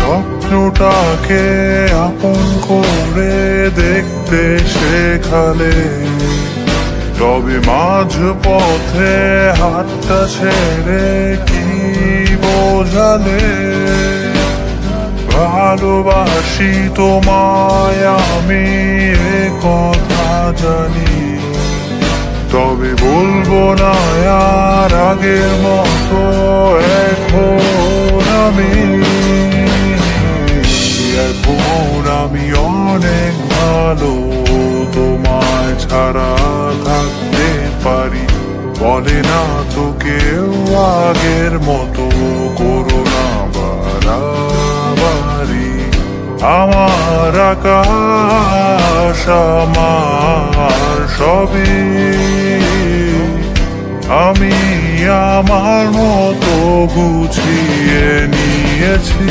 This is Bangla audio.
স্বপ্নটাকে আপন করে দেখতে শেখালে, তবে মাঝ পথে হাতটা ছেড়ে কি বোঝালে। ভালোবাসি তোমায় আমি, এ কথা জানি, তবে বলবো না আর আগের মতো এখন আমি অনেক ভালো। তোমায় ছাড়া থাকতে পারি, বলে না তো কেউ আগের মতো করো না বাড়াবাড়ি। আমার আকাশ আমার সবই, আমি আমার মতো গুছিয়ে নিয়েছি।